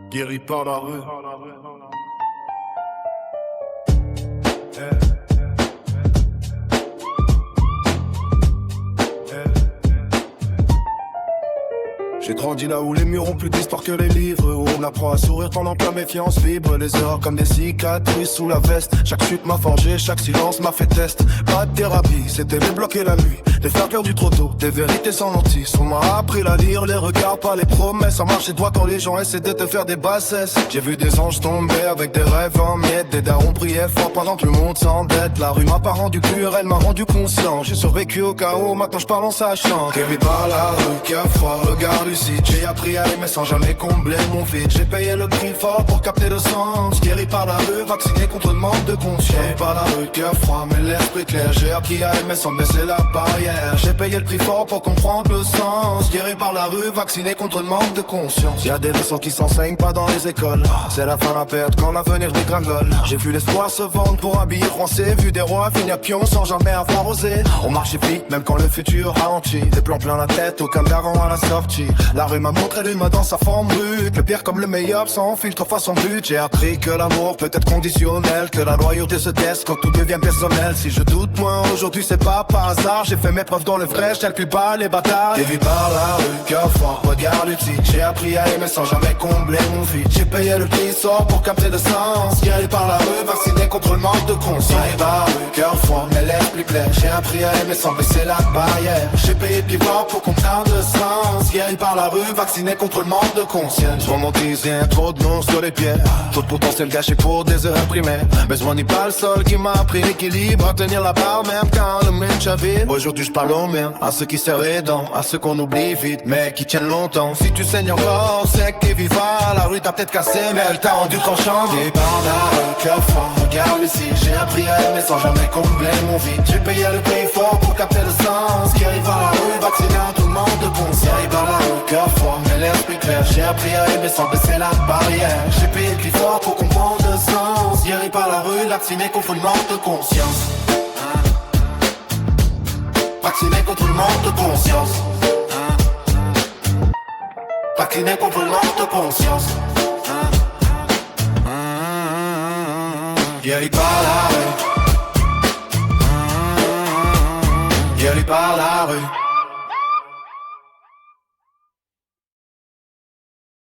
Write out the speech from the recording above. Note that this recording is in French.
Guéri par la rue. J'ai grandi là où les murs ont plus d'histoire que les livres, où on apprend à sourire pendant que la méfiance vibre. Les heures comme des cicatrices sous la veste. Chaque chute m'a forgé, chaque silence m'a fait test. Pas de thérapie, c'était débloquer la nuit. Les faire peur du trop tôt, des vérités sans lentilles. On m'a appris à lire les regards, pas les promesses. Ça marche et toi quand les gens essaient de te faire des bassesses. J'ai vu des anges tomber avec des rêves en miettes. Des darons priaient fort pendant que le monde s'endette. La rue m'a pas rendu pur, elle m'a rendu conscient. J'ai survécu au chaos, maintenant je parle en sachant. Guéri par la rue qui a froid, regard lucide. J'ai appris à aimer sans jamais combler mon vide. J'ai payé le prix fort pour capter le sens. Guéri par la rue, vacciné contre le manque de conscience. Guéri par la rue qui a froid, mais l'esprit clair. J'ai appris à aimer sans baisser la barrière. J'ai payé le prix fort pour comprendre le sens. Guéri par la rue, vacciné contre le manque de conscience. Y'a des leçons qui s'enseignent pas dans les écoles. C'est la fin à perdre quand l'avenir dégringole. J'ai vu l'espoir se vendre pour habiller français. Vu des rois finir pion sans jamais avoir osé. On marche vite même quand le futur ralentit. Des plans plein la tête, aucun garant à la sortie. La rue m'a montré l'humain dans sa forme brute. Le pire comme le meilleur sans filtre face son but. J'ai appris que l'amour peut être conditionnel, que la loyauté se teste quand tout devient personnel. Si je doute moins aujourd'hui c'est pas par hasard. J'ai fait mes preuves dans le vrai, je calcule pas les bâtards. Guéri par la rue, cœur froid, regard lucide. J'ai appris à aimer sans jamais combler mon vide. J'ai payé le prix sort pour capter le sens. Guéri par la rue, vacciné contre le manque de conscience. Guéri par la rue, cœur froid, mais l'air plus clair. J'ai appris à aimer sans baisser la barrière. J'ai payé le prix fort pour comprendre le sens. Guéri par la rue, vacciné contre le manque de conscience. Je romantise rien, trop de noms sur les pieds. Tout de potentiel gâché pour des heures imprimées. Besoin n'est pas le sol qui m'a appris l'équilibre. À tenir la barre même quand le mec chavire. Aujourd'hui je parle aux miens, à ceux qui serrent les dents, à ceux qu'on oublie vite mais qui tiennent longtemps. Si tu saignes encore, c'est que t'es vivant. La rue t'a peut-être cassé mais elle t'a rendu tranchant. Guéri par la rue, cœur froid, regarde ici. J'ai appris à aimer sans jamais combler mon vide. J'ai payé le prix fort pour capter le sens. Guéri par la rue, vacciné à tout le monde de conscience. Guéri par la rue, cœur froid, mais l'air plus clair. J'ai appris à aimer sans baisser la barrière. J'ai payé le prix fort pour comprendre le sens. Guéri par la rue, vacciné contre le manque de conscience. Vacciné contre le manque de conscience. Vacciné contre le manque de conscience. Guéri par la rue. Guéri par la rue.